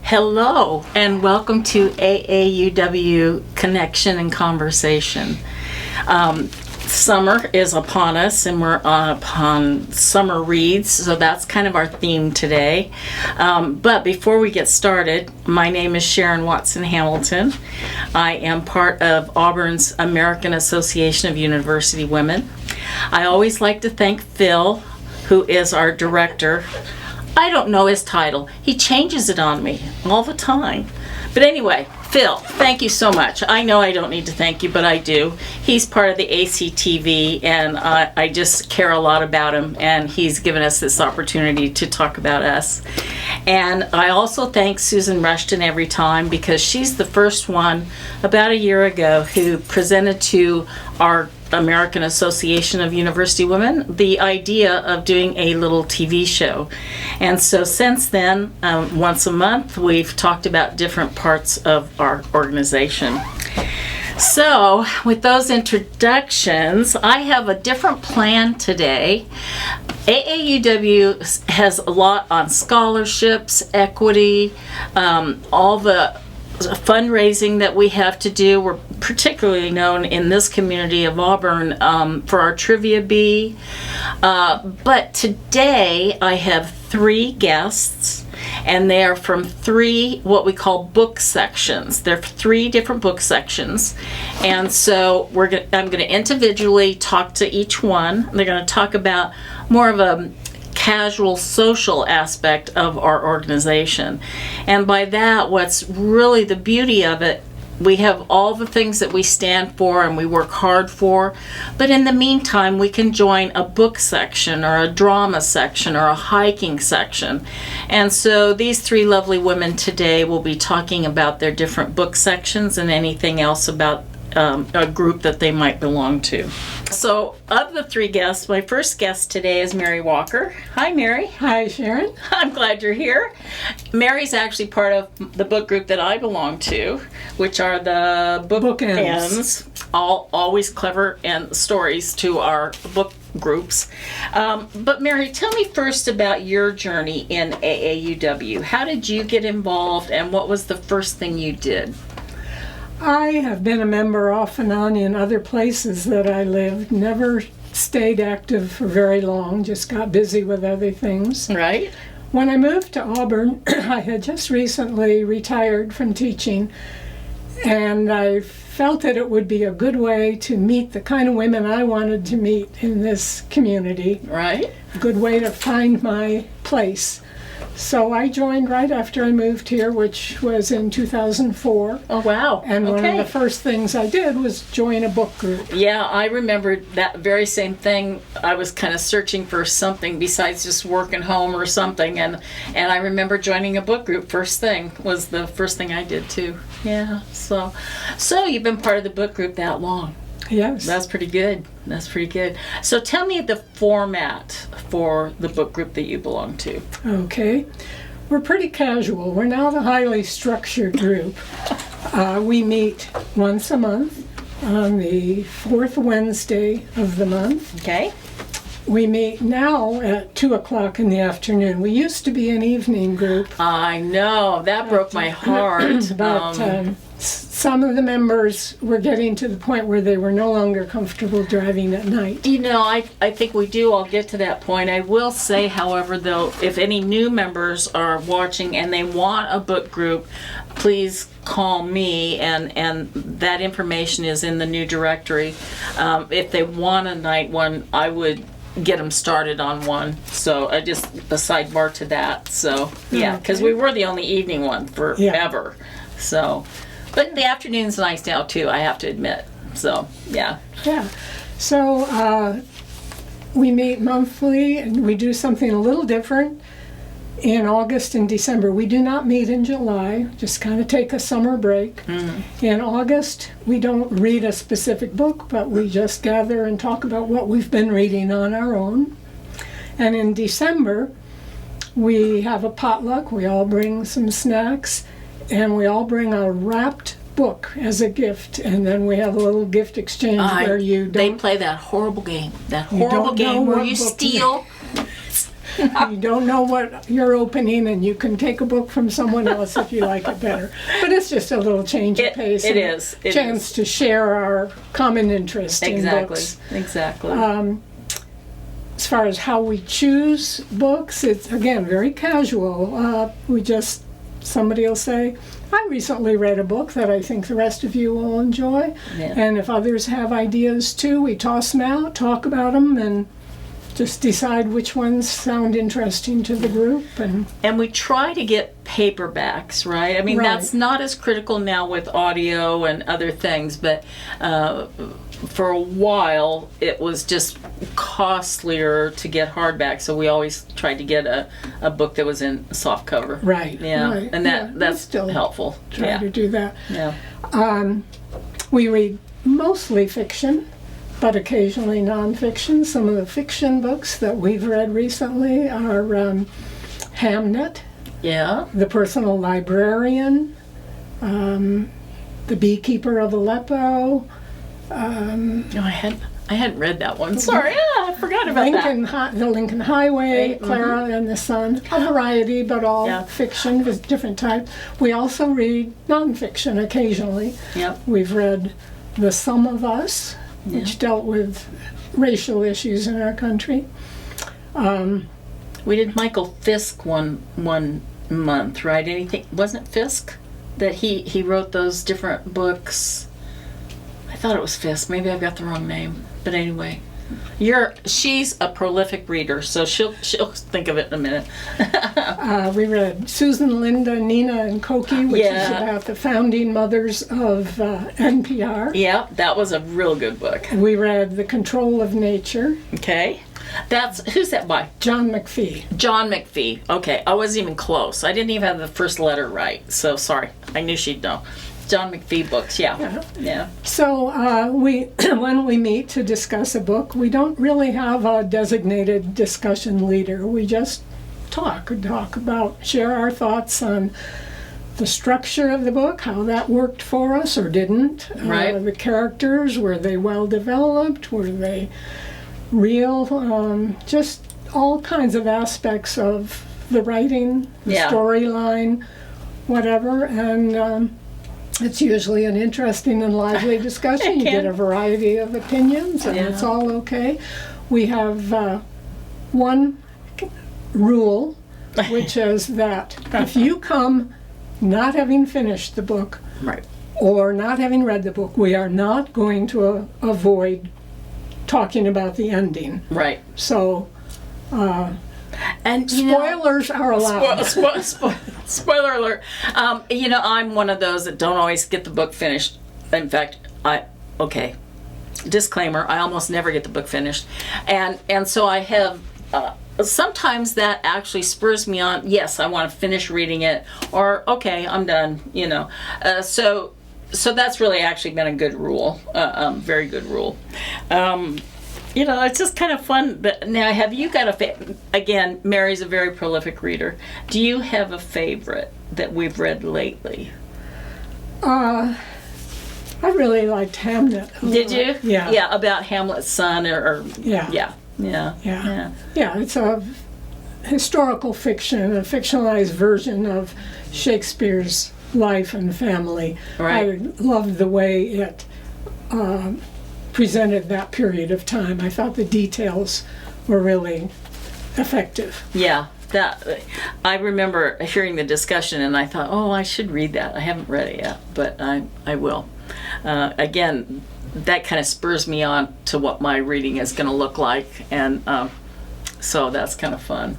Hello, and welcome to AAUW Connection and Conversation. Summer is upon us, and we're upon summer reads, so that's kind of our theme today. But before we get started, my name is Sharon Watson Hamilton. I am part of Auburn's American Association of University Women. I always like to thank Phil, who is our director. I don't know his title. He changes it on me all the time. But anyway, Phil, thank you so much. I know I don't need to thank you, but I do. He's part of the ACTV, and I just care a lot about him, and he's given us this opportunity to talk about us. And I also thank Susan Rushton every time, because she's the first one about a year ago who presented to our American Association of University Women the idea of doing a little TV show. And so since then, once a month, we've talked about different parts of our organization. So with those introductions, I have a different plan today. AAUW has a lot on scholarships, equity, all the fundraising that we have to do. We're particularly known in this community of Auburn for our Trivia Bee. But today I have 3 guests, and they are from 3 what we call book sections. They're 3 different book sections. And so I'm going to individually talk to each one. They're going to talk about more of a casual social aspect of our organization. And by that, what's really the beauty of it, we have all the things that we stand for and we work hard for, but in the meantime we can join a book section or a drama section or a hiking section. And so these 3 lovely women today will be talking about their different book sections and anything else about a group that they might belong to. So of the 3 guests, my first guest today is Mary Walker. Hi, Mary. Hi, Sharon. I'm glad you're here. Mary's actually part of the book group that I belong to, which are the bookends. Always clever and stories to our book groups. But Mary, tell me first about your journey in AAUW. How did you get involved, and what was the first thing you did? I have been a member off and on in other places that I lived. Never stayed active for very long, just got busy with other things. Right. When I moved to Auburn, I had just recently retired from teaching, and I felt that it would be a good way to meet the kind of women I wanted to meet in this community. Right. A good way to find my place. So I joined right after I moved here, which was in 2004. Oh, wow. And one of the first things I did was join a book group. Yeah, I remember that very same thing. I was kind of searching for something besides just working home or something, and I remember joining a book group. First thing was the first thing I did too. Yeah, so you've been part of the book group that long. Yes. That's pretty good. So tell me the format for the book group that you belong to. Okay. We're pretty casual. We're not a highly structured group. We meet once a month on the 4th Wednesday of the month. Okay. We meet now at 2 o'clock in the afternoon. We used to be an evening group. I know. That broke my heart. But some of the members were getting to the point where they were no longer comfortable driving at night. You know, I think we do all get to that point. I will say, however, though, if any new members are watching and they want a book group, please call me, and that information is in the new directory. If they want a night one, I would get them started on one. So I just a sidebar to that. So yeah, because we were the only evening one forever. Yeah. So, but the afternoon's nice now too, I have to admit. So yeah. Yeah. So we meet monthly, and we do something a little different in August and December. We do not meet in July, just kind of take a summer break. Mm-hmm. In August, we don't read a specific book, but we just gather and talk about what we've been reading on our own. And in December, we have a potluck. We all bring some snacks, and we all bring a wrapped book as a gift, and then we have a little gift exchange where you don't... They play that horrible game. That horrible game where you steal You don't know what you're opening, and you can take a book from someone else if you like it better. But it's just a little change of pace. It and is. a chance to share our common interest in books. Exactly. As far as how we choose books, it's, again, very casual. Somebody will say, I recently read a book that I think the rest of you will enjoy. Yeah. And if others have ideas too, we toss them out, talk about them, and just decide which ones sound interesting to the group. And we try to get paperbacks, right? I mean, Right. That's not as critical now with audio and other things, but for a while it was just costlier to get hardback, so we always tried to get a book that was in soft cover. Right. Yeah, right. and that's still helpful. try to do that. Yeah. We read mostly fiction, but occasionally nonfiction. Some of the fiction books that we've read recently are Hamnet, Yeah. The Personal Librarian, The Beekeeper of Aleppo, No, I hadn't read that one. Sorry, I forgot about that. The Lincoln Highway, Right, Clara and the Sun. A variety, but all Yeah. fiction with different types. We also read nonfiction occasionally. Yep. We've read The Sum of Us, which dealt with racial issues in our country. We did Michael Fisk one month, right? Anything? Wasn't it Fisk that he wrote those different books? I thought it was Fisk. Maybe I've got the wrong name. But anyway, she's a prolific reader, so she'll think of it in a minute. We read Susan, Linda, Nina, and Koki, which is Yeah. about the founding mothers of NPR. Yeah, that was a real good book. We read The Control of Nature, Okay. Who's that by? John McPhee. John McPhee. Okay, I wasn't even close. I didn't even have the first letter right, so sorry. I knew she'd know. John McPhee books, yeah. Yeah. So when we meet to discuss a book, we don't really have a designated discussion leader. We just talk about, share our thoughts on the structure of the book, how that worked for us or didn't. Right. The characters, were they well developed? Were they real? Just all kinds of aspects of the writing, the Yeah. storyline, whatever. And it's usually an interesting and lively discussion. You get a variety of opinions, and it's all okay. We have one rule, which is that if you come not having finished the book Right. or not having read the book, we are not going to avoid talking about the ending. Right. So And spoilers are allowed. Spoiler alert. I'm one of those that don't always get the book finished. In fact, disclaimer, I almost never get the book finished. And so I have, sometimes that actually spurs me on, yes, I want to finish reading it, or okay, I'm done, So that's really actually been a good rule, very good rule. It's just kind of fun. But now, have you got again, Mary's a very prolific reader. Do you have a favorite that we've read lately? I really liked Hamnet. Did you? Yeah. Yeah, about Hamlet's son, Yeah. Yeah. It's a historical fiction, a fictionalized version of Shakespeare's life and family. Right. I loved the way it presented that period of time. I thought the details were really effective. Yeah, I remember hearing the discussion, and I thought, oh, I should read that. I haven't read it yet, but I will. Again, that kind of spurs me on to what my reading is going to look like, and so that's kind of fun.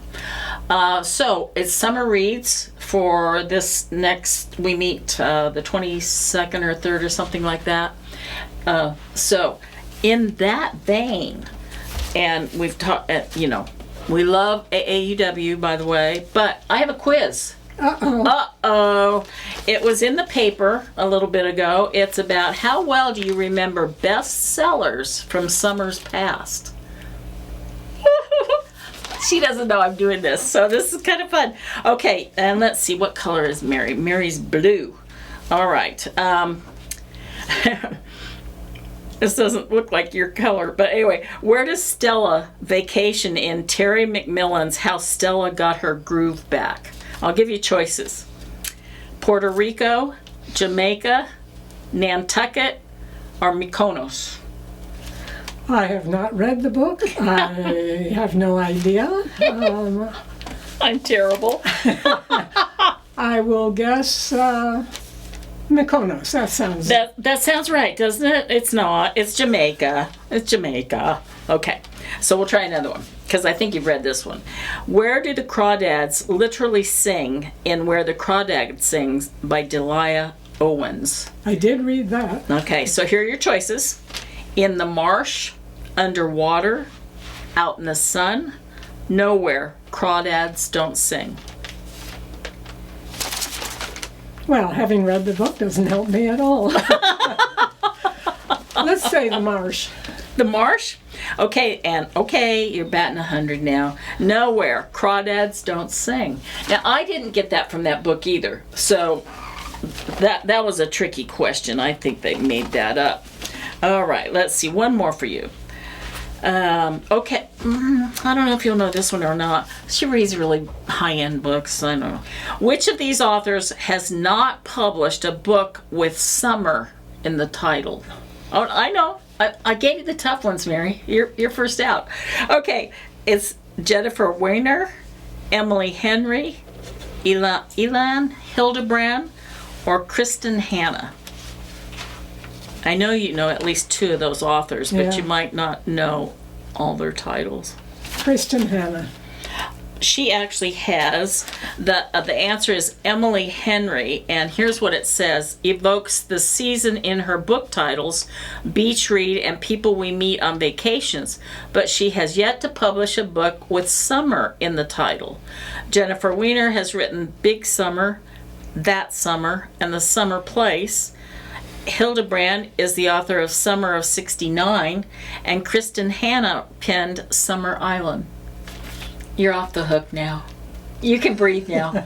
So it's summer reads for this next. We meet the 22nd or 3rd or something like that. So in that vein, and we've talked, we love AAUW, by the way, but I have a quiz. Uh-oh. It was in the paper a little bit ago. It's about how well do you remember bestsellers from summers past? She doesn't know I'm doing this, so this is kind of fun. Okay, and let's see, what color is Mary? Mary's blue. All right. This doesn't look like your color, but anyway, where does Stella vacation in Terry McMillan's How Stella Got Her Groove Back? I'll give you choices. Puerto Rico, Jamaica, Nantucket, or Mykonos? I have not read the book. I have no idea. I'm terrible. I will guess Mykonos. That sounds... That sounds right, doesn't it? It's not. It's Jamaica. It's Jamaica. Okay, so we'll try another one, because I think you've read this one. Where do the Crawdads literally sing in Where the Crawdad Sings by Delia Owens? I did read that. Okay, so here are your choices. In the marsh, underwater, out in the sun, nowhere. Crawdads don't sing. Well, having read the book doesn't help me at all. Let's say the marsh. The marsh? Okay, you're batting 100 now. Nowhere. Crawdads don't sing. Now, I didn't get that from that book either. So that was a tricky question. I think they made that up. All right, let's see. One more for you. Okay. I don't know if you'll know this one or not. She reads really high-end books. I don't know. Which of these authors has not published a book with summer in the title? Oh, I know. I gave you the tough ones, Mary. You're first out. Okay. It's Jennifer Weiner, Emily Henry, Elan Hildebrand, or Kristen Hanna. I know you know at least two of those authors, but Yeah. you might not know all their titles. Kristen Hanna. She actually has, the answer is Emily Henry, and here's what it says. Evokes the season in her book titles, Beach Read and People We Meet on Vacations, but she has yet to publish a book with summer in the title. Jennifer Weiner has written Big Summer, That Summer, and The Summer Place. Hildebrand is the author of Summer of '69, and Kristen Hanna penned Summer Island. You're off the hook now. You can breathe now.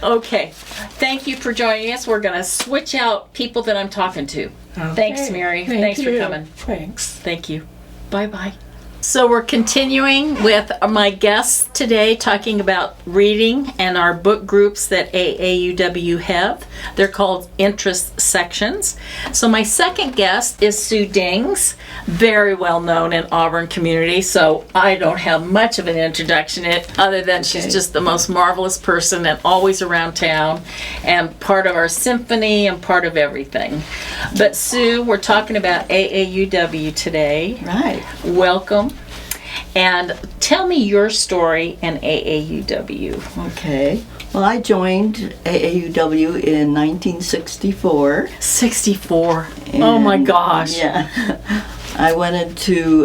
Okay. Thank you for joining us. We're going to switch out people that I'm talking to. Okay. Thanks, Mary. Thanks for you. coming. Thanks. Thank you. Bye-bye. So we're continuing with my guests today, talking about reading and our book groups that AAUW have. They're called interest sections. So my second guest is Sue Dings, very well known in Auburn community. So I don't have much of an introduction other than she's just the most marvelous person and always around town and part of our symphony and part of everything. But Sue, we're talking about AAUW today. Right. Welcome. And tell me your story in AAUW. Okay. Well, I joined AAUW in 1964. 64. Oh my gosh. Yeah. I wanted to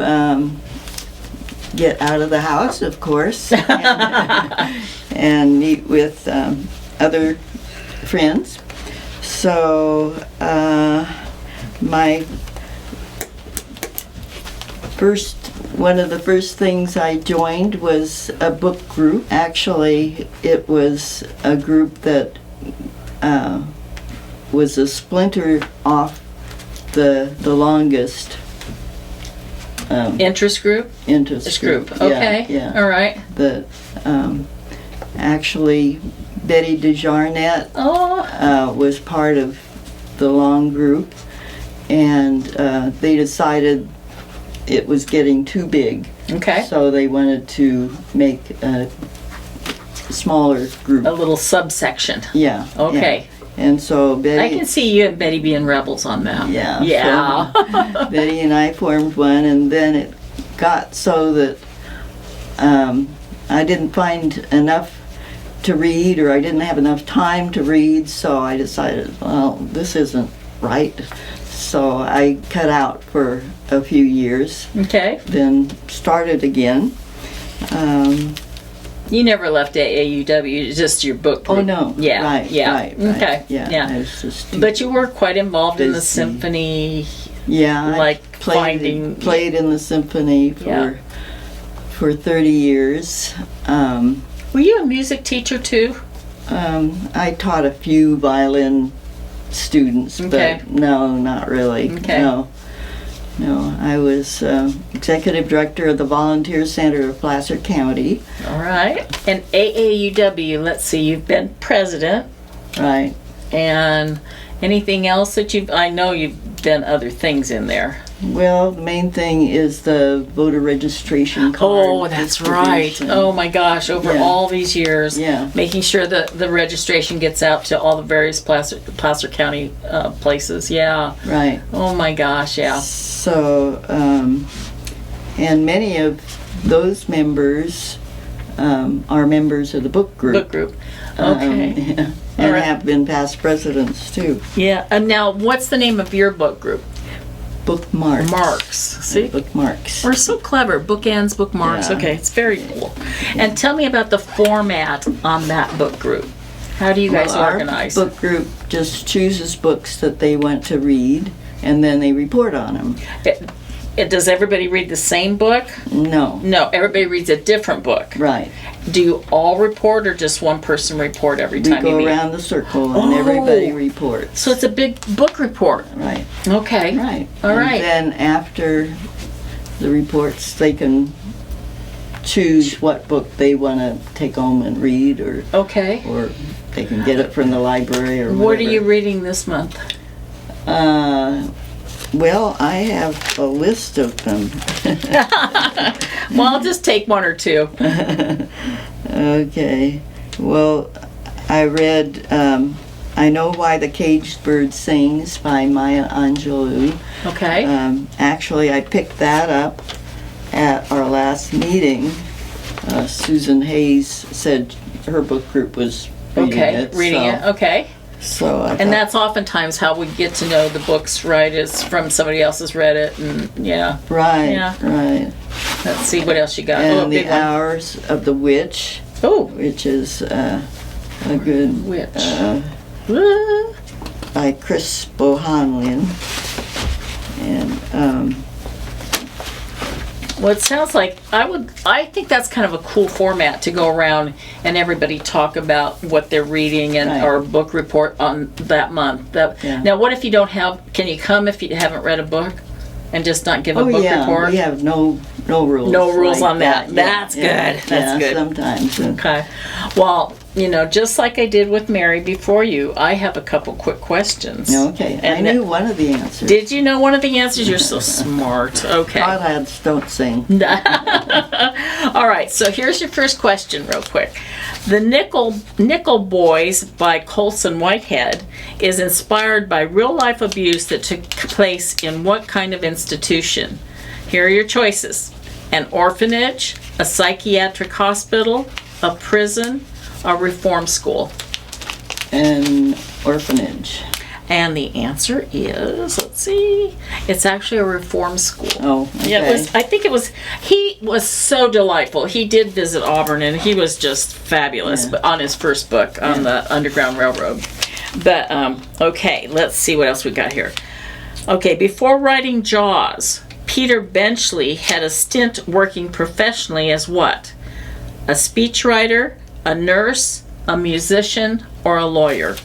get out of the house, of course, and meet with other friends. So one of the first things I joined was a book group. Actually, it was a group that was a splinter off the longest Interest group? interest Group. group. Okay. Yeah. All right. The actually Betty DeJarnette Oh. was part of the long group, and they decided it was getting too big. Okay. So they wanted to make a smaller group. A little subsection. Yeah. Okay. Yeah. And so Betty. I can see you and Betty being rebels on that. Yeah. Yeah. So Betty and I formed one, and then it got so that I didn't find enough to read, or I didn't have enough time to read, so I decided, well, this isn't right. So I cut out for a few years, Okay. then started again. You never left AAUW, just your book group. Oh no! Yeah. Right. Yeah. Right. Okay. Yeah. Yeah. I was just But you were quite involved in the Busy. symphony. yeah. like I finding- played in the symphony Yeah. for 30 years. Were you a music teacher too? I taught a few violin students, Okay. but no, not really. Okay. No. No, I was executive director of the Volunteer Center of Placer County. All right. And AAUW, let's see, you've been president. Right. And anything else that I know you've done other things in there. Well, the main thing is the voter registration card. Oh, that's right. distribution. Oh my gosh, over Yeah. all these years, Yeah. making sure that the registration gets out to all the various Placer County places. Yeah. Right. Oh my gosh, yeah. So, and many of those members are members of the book group. Book group. Okay. Yeah. All And right. have been past presidents too. Yeah. And now, what's the name of your book group? Bookmarks. Marks. See? Bookmarks. We're so clever. Bookends, bookmarks. Yeah. Okay, it's very cool. And tell me about the format on that book group. How do you guys Well, organize? Our book group just chooses books that they want to read, and then they report on them. Does everybody read the same book? No. No, everybody reads a different book. Right. Do you all report or just one person report every We time you go meet? around the circle and Oh. everybody reports. So it's a big book report. Right. Okay. Right. All and right. then after the reports, they can choose what book they want to take home and read, or they can get it from the library or whatever. What are you reading this month? Well, I have a list of them. Well, I'll just take one or two. Okay. Well, I read I Know Why the Caged Bird Sings by Maya Angelou. Okay. Actually, I picked that up at our last meeting. Susan Hayes said her book group was reading it. Okay. So I And thought, that's oftentimes how we get to know the books, right? Is from somebody else has read it, and yeah. right, Yeah. right. Let's see what else you got. And a The big one. Hours of the Witch, Oh, which is a good Witch. by Chris Bohanlin. And Well, it sounds like I think that's kind of a cool format to go around and everybody talk about what they're reading and Right. or book report on that month. Yeah. Now, what if you don't have? Can you come if you haven't read a book and just not give a oh book yeah, report? we have no rules. No rules like on that. Yeah, That's yeah, good. That's yeah, good. Sometimes. Okay. Well, just like I did with Mary before you, I have a couple quick questions. Okay, I And knew one of the answers. Did you know one of the answers? You're so smart. Okay. Crawdads don't sing. All right, so here's your first question real quick. The Nickel Boys by Colson Whitehead is inspired by real-life abuse that took place in what kind of institution? Here are your choices. An orphanage, a psychiatric hospital, a prison, a reform school. An orphanage. And the answer is, let's see, it's actually a reform school. Oh, okay. Yeah, he was so delightful. He did visit Auburn and he was just fabulous Yeah. on his first book on the Underground Railroad. But, okay, let's see what else we got here. Okay, before writing Jaws, Peter Benchley had a stint working professionally as what? A speechwriter, a nurse, a musician, or a lawyer?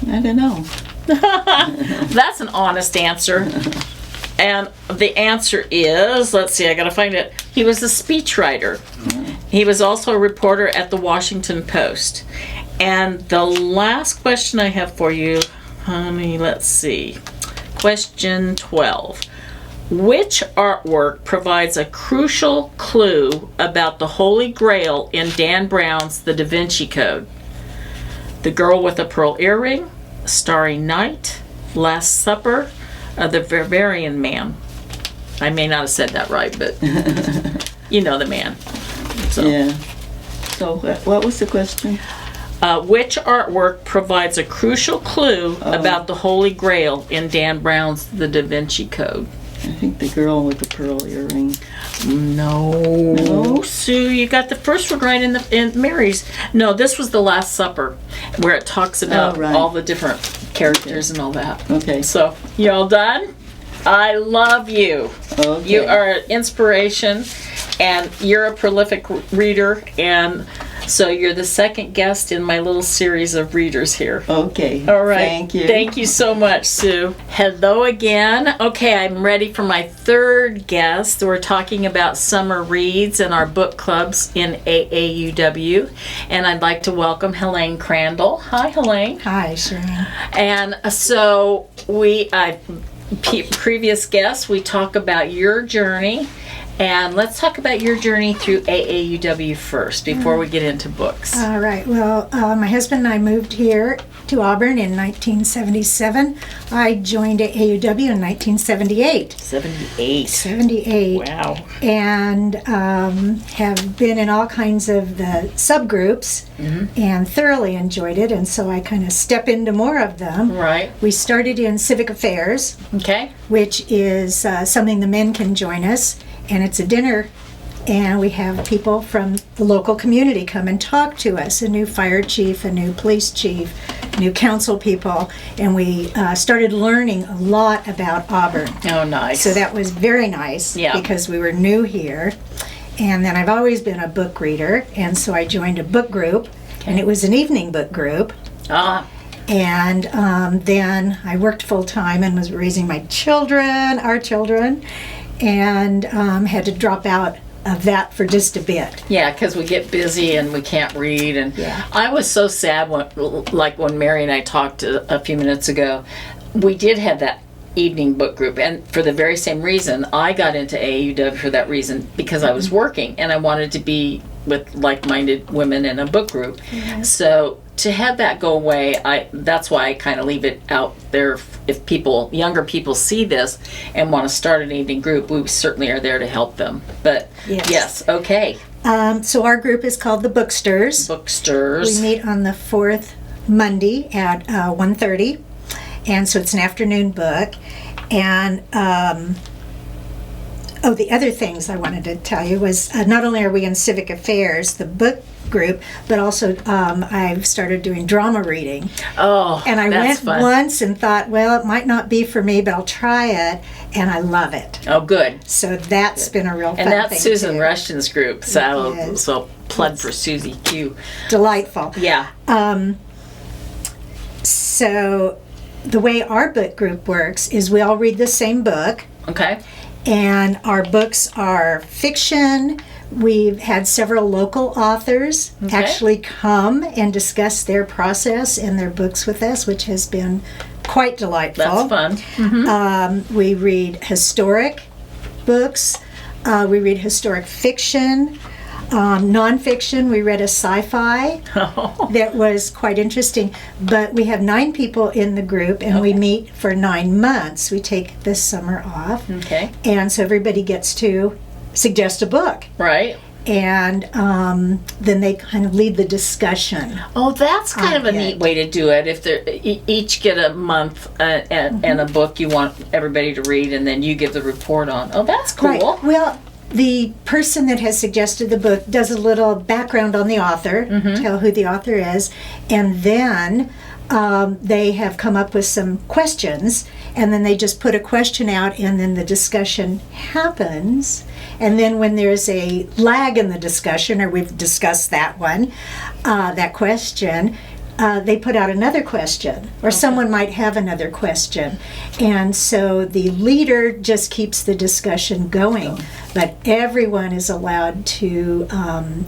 I don't know. That's an honest answer. And the answer is, let's see, I gotta find it. He was a speechwriter. He was also a reporter at the Washington Post. And the last question I have for you, honey, let's see. Question 12. Which artwork provides a crucial clue about the Holy Grail in Dan Brown's The Da Vinci Code? The Girl with a Pearl Earring, Starry Night, Last Supper, or The Bavarian Man? I may not have said that right, but you know the man. So, Yeah. So what was the question? which artwork provides a crucial clue about the Holy Grail in Dan Brown's The Da Vinci Code? I think the girl with the pearl earring. No, Sue, you got the first one right in Mary's. No, this was the Last Supper, where it talks about right. all the different characters and all that. Okay. So, you all done? I love you. Okay. You are an inspiration, and you're a prolific reader, and So you're the second guest in my little series of readers here. Okay. All right. Thank you. Thank you so much, Sue. Hello again. Okay, I'm ready for my third guest. We're talking about summer reads and our book clubs in AAUW. And I'd like to welcome Helene Crandall. Hi, Helene. Hi, Sharon. And so previous guests, we talk about your journey. And let's talk about your journey through AAUW first before we get into books. All right. Well, my husband and I moved here to Auburn in 1977. I joined AAUW in 1978. 78. Wow. And have been in all kinds of the subgroups and thoroughly enjoyed it. And so I kind of step into more of them. Right. We started in Civic Affairs, Okay. which is something the men can join us. And it's a dinner, and we have people from the local community come and talk to us, a new fire chief, a new police chief, new council people, and we started learning a lot about Auburn. Oh, nice. So that was very nice because we were new here. And then I've always been a book reader, and so I joined a book group, and it was an evening book group. Ah. And then I worked full-time and was raising my children, our children, and had to drop out of that for just a bit. Yeah, because we get busy and we can't read. And Yeah. I was so sad when Mary and I talked a few minutes ago. We did have that evening book group, and for the very same reason, I got into AAUW for that reason, because I was working and I wanted to be with like-minded women in a book group. So to have that go away, that's why I kind of leave it out there. If younger people see this and want to start an evening group, we certainly are there to help them. But yes, okay. So our group is called the Booksters. Booksters. We meet on the fourth Monday at 1:30, and so it's an afternoon book. And the other things I wanted to tell you was not only are we in Civic Affairs, the book group, but also I've started doing drama reading. Oh, and I that's went fun. once and thought, well, it might not be for me, but I'll try it, and I love it. Oh, good. So that's been a real fun And that's thing Susan too. Rushton's group, so It is. plug for Susie Q. Delightful. Yeah. So the way our book group works is we all read the same book, Okay. and our books are fiction. We've had several local authors actually come and discuss their process and their books with us, which has been quite delightful. That's fun. We read historic books. We read historic fiction. Nonfiction, we read a sci-fi that was quite interesting. But we have 9 people in the group, and we meet for 9 months. We take this summer off. Okay. And so everybody gets to suggest a book. Right. And then they kind of lead the discussion. Oh, that's kind of a Yeah. neat way to do it. If they each get a month and a book you want everybody to read, and then you give the report on. Oh, that's cool. Right. Well, the person that has suggested the book does a little background on the author, tell who the author is, and then they have come up with some questions, and then they just put a question out, and then the discussion happens. And then when there's a lag in the discussion, or we've discussed that one, that question, they put out another question, or someone might have another question. And so the leader just keeps the discussion going, but everyone is allowed to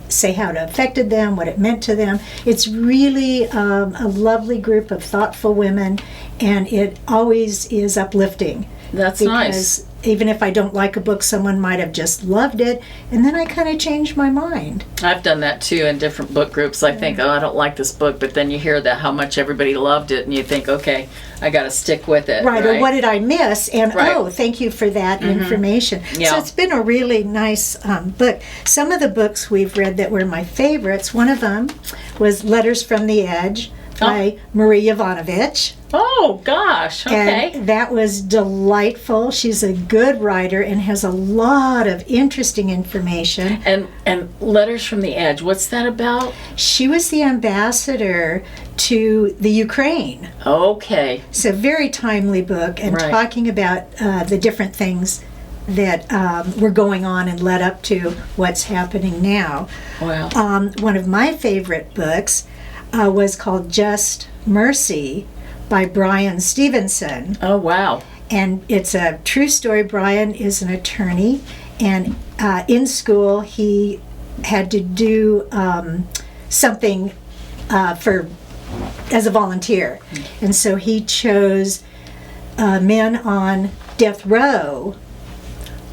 say how it affected them, what it meant to them. It's really a lovely group of thoughtful women, and it always is uplifting. That's because nice. even if I don't like a book, someone might have just loved it, and then I kind of change my mind. I've done that too in different book groups. I think, I don't like this book, but then you hear that how much everybody loved it, and you think, okay, I got to stick with it. Right, or what did I miss? And Right. thank you for that information. Yeah. So it's been a really nice book. Some of the books we've read that were my favorites, one of them was Letters from the Edge by Marie Yovanovitch. Oh gosh. Okay. And that was delightful. She's a good writer and has a lot of interesting information. And Letters from the Edge. What's that about? She was the ambassador to the Ukraine. Okay. It's a very timely book and Right. talking about the different things that were going on and led up to what's happening now. Wow. One of my favorite books was called Just Mercy by Brian Stevenson. Oh, wow. And it's a true story. Brian is an attorney, and in school he had to do something as a volunteer. And so he chose men on death row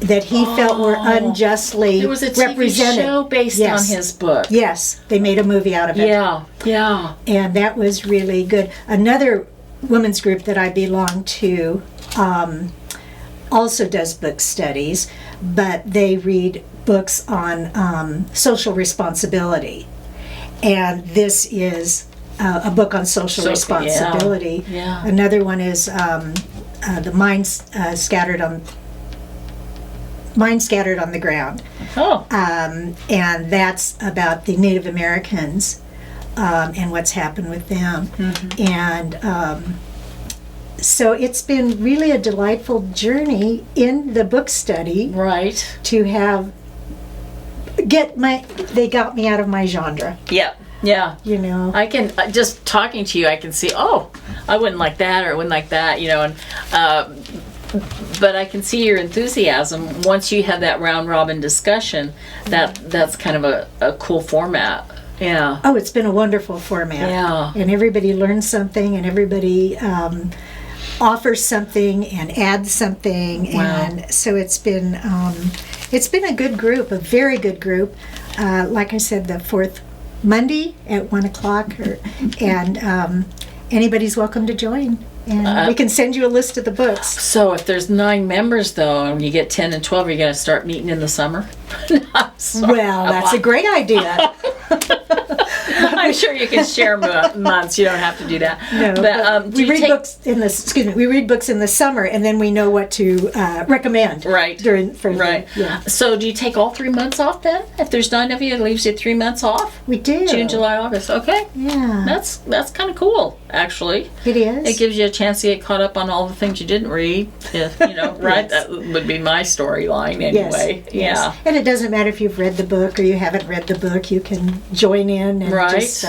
that he felt were unjustly There was a TV represented. show based Yes. on his book. Yes, they made a movie out of it. Yeah. And that was really good. Another women's group that I belong to also does book studies, but they read books on social responsibility. And this is a book on social responsibility. Yeah. Another one is the Scattered on the Ground. Oh. And that's about the Native Americans and what's happened with them. And so it's been really a delightful journey in the book study Right. to have they got me out of my genre, Yeah. you know. I can, just talking to you, I can see, oh, I wouldn't like that or I wouldn't like that, and but I can see your enthusiasm once you have that round robin discussion. That's kind of a cool format. Yeah. Oh, it's been a wonderful format. Yeah. And everybody learns something, and everybody offers something and adds something. Wow. And so it's been a good group, a very good group. Like I said, the fourth Monday at 1:00, and anybody's welcome to join. And we can send you a list of the books. So if there's 9 members though, and you get 10 and 12, are you going to start meeting in the summer? Well, that's a great idea. I'm sure you can share months. You don't have to do that. No, but do we you read take- books in the we read books in the summer, and then we know what to recommend. Right. Right. Yeah, So do you take all 3 months off then? If there's 9 of you, it leaves you 3 months off. we do. June, July, August. Okay. Yeah, That's kind of cool, actually. it is. It gives you a chance to get caught up on all the things you didn't read. If, right? Yes. That would be my storyline anyway. Yes. Yeah. And it doesn't matter if you've read the book or you haven't read the book. You can join in and Right. just.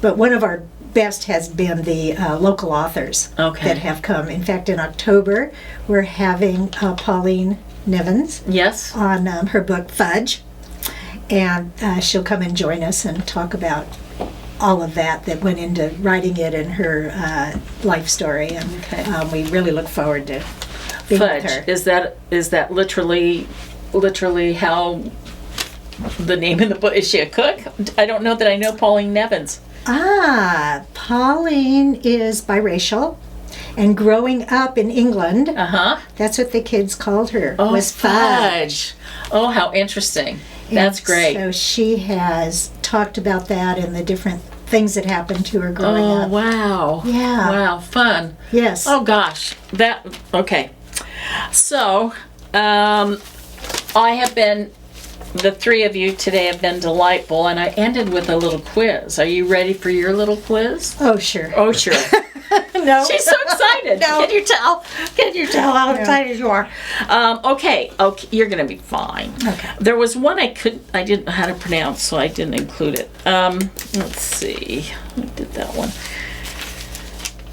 But one of our best has been the local authors Okay. that have come. In fact, in October, we're having Pauline Nevins Yes. on her book Fudge, and she'll come and join us and talk about all of that went into writing it and her life story. And Okay. we really look forward to being with her. Fudge. Is that literally how the name of the book? Is she a cook? I don't know that I know Pauline Nevins. Pauline is biracial, and growing up in England, Uh-huh. that's what the kids called her, Oh, was Fudge. Oh, how interesting. That's And great. So she has talked about that and the different things that happened to her growing Oh, up. wow. Yeah. Wow, fun. Yes. Oh, gosh. Okay. So, the 3 of you today have been delightful, and I ended with a little quiz. Are you ready for your little quiz? Oh, sure. Oh, sure. No. She's so excited. No. Can you tell? Can you tell how No. excited you are? Okay, you're gonna be fine. Okay. There was one I didn't know how to pronounce, so I didn't include it. Let's see. I did that one.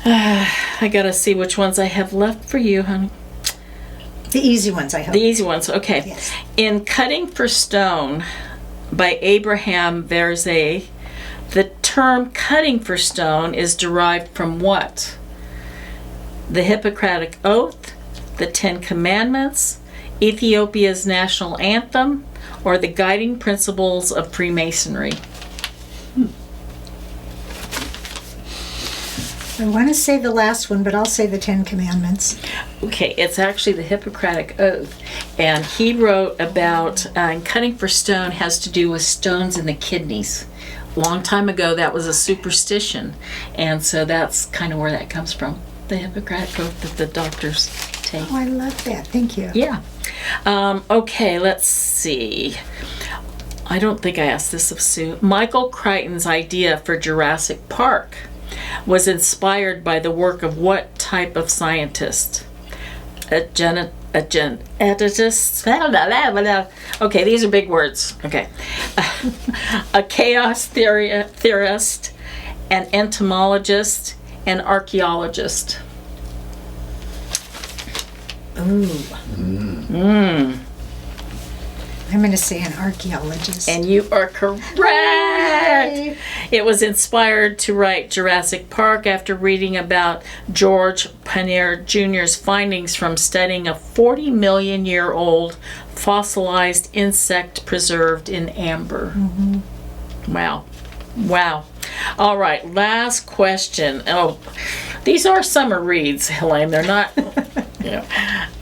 I gotta see which ones I have left for you, honey. The easy ones, I hope. The easy ones, okay. Yes. In Cutting for Stone by Abraham Verze, the term cutting for stone is derived from what? The Hippocratic Oath, the 10 Commandments, Ethiopia's national anthem, or the guiding principles of Freemasonry? I want to say the last one, but I'll say the 10 Commandments. Okay, it's actually the Hippocratic Oath. And he wrote about cutting for stone has to do with stones in the kidneys. Long time ago, that was a superstition. And so that's kind of where that comes from. The Hippocratic Oath that the doctors take. Oh, I love that. Thank you. Yeah. Okay, let's see. I don't think I asked this of Sue. Michael Crichton's idea for Jurassic Park was inspired by the work of what type of scientist? A Okay, these are big words. Okay. A chaos theorist, an entomologist, an archaeologist. Ooh. I'm going to say an archaeologist. And you are correct. It was inspired to write Jurassic Park after reading about George Pannier Jr.'s findings from studying a 40 million year old fossilized insect preserved in amber. Wow. Wow. All right, last question. Oh, these are summer reads, Helene. They're not...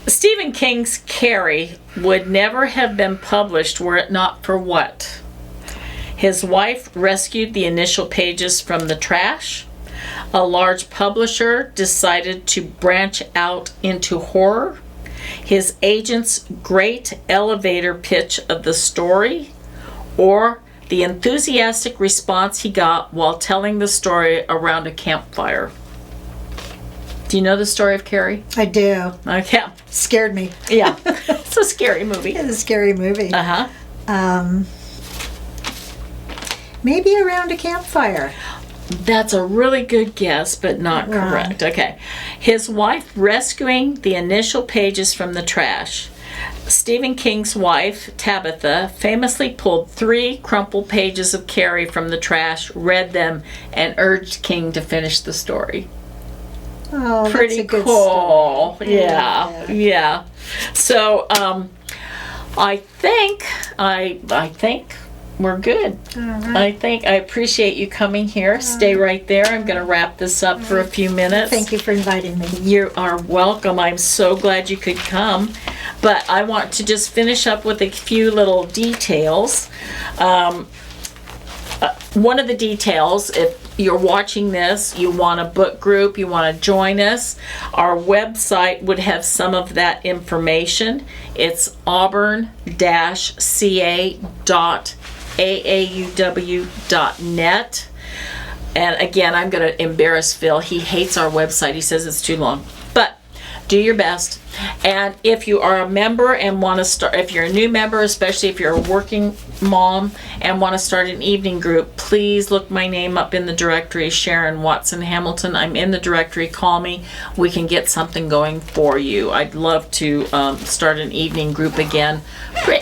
Stephen King's Carrie would never have been published were it not for what? His wife rescued the initial pages from the trash. A large publisher decided to branch out into horror. His agent's great elevator pitch of the story. Or the enthusiastic response he got while telling the story around a campfire. Do you know the story of Carrie? I do. Okay. Scared me. Yeah. It's a scary movie. It's a scary movie. Uh-huh. Maybe around a campfire. That's a really good guess, but not correct. Okay. His wife rescuing the initial pages from the trash. Stephen King's wife, Tabitha, famously pulled 3 crumpled pages of Carrie from the trash, read them, and urged King to finish the story. Oh, Pretty that's a good cool. story. Yeah. So, I think we're good. All right. I appreciate you coming here. Stay right there. I'm going to wrap this up for a few minutes. Thank you for inviting me. You are welcome. I'm so glad you could come. But I want to just finish up with a few little details. One of the details, if you're watching this, you want a book group, you want to join us, our website would have some of that information. It's auburn-ca.aauw.net. And again, I'm going to embarrass Phil. He hates our website. He says it's too long. But do your best. And if you are a member and want to start, if you're a new member, especially if you're a working mom and want to start an evening group, please look my name up in the directory, Sharon Watson Hamilton. I'm in the directory. Call me. We can get something going for you. I'd love to start an evening group again.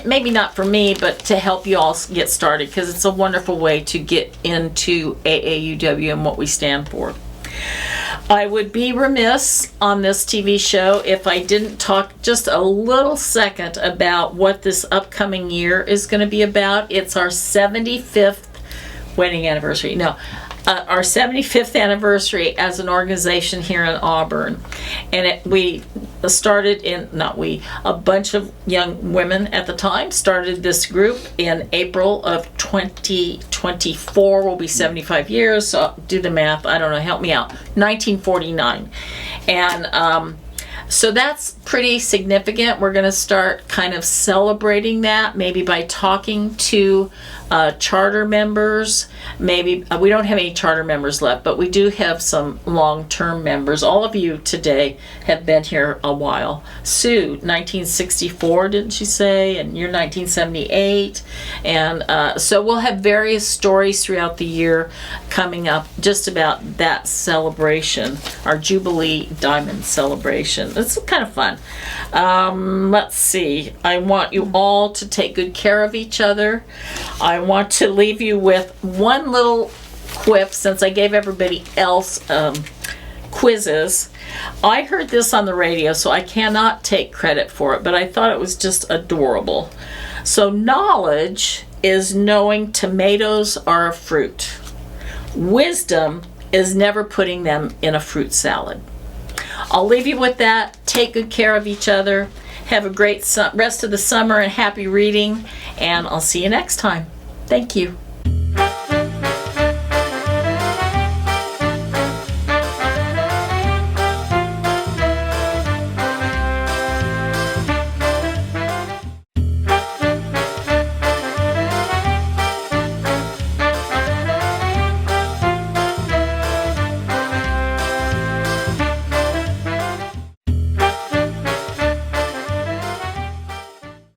Maybe not for me, but to help you all get started, because it's a wonderful way to get into AAUW and what we stand for. I would be remiss on this TV show if I didn't talk just a little second about what this upcoming year is going to be about. It's our 75th wedding anniversary. No, our 75th anniversary as an organization here in Auburn. And we started a bunch of young women at the time started this group in April of 2024. Will be 75 years, so do the math. I don't know, help me out. 1949. And so that's pretty significant. We're going to start kind of celebrating that, maybe by talking to charter members. Maybe we don't have any charter members left, but we do have some long-term members. All of you today have been here a while. Sue, 1964, didn't she say? And you're 1978. And so we'll have various stories throughout the year coming up just about that celebration, our Jubilee Diamond celebration. It's kind of fun. Let's see. I want you all to take good care of each other. I want to leave you with one little quip, since I gave everybody else quizzes. I heard this on the radio, so I cannot take credit for it, but I thought it was just adorable. So knowledge is knowing tomatoes are a fruit. Wisdom is never putting them in a fruit salad. I'll leave you with that. Take good care of each other. Have a great rest of the summer and happy reading. And I'll see you next time. Thank you.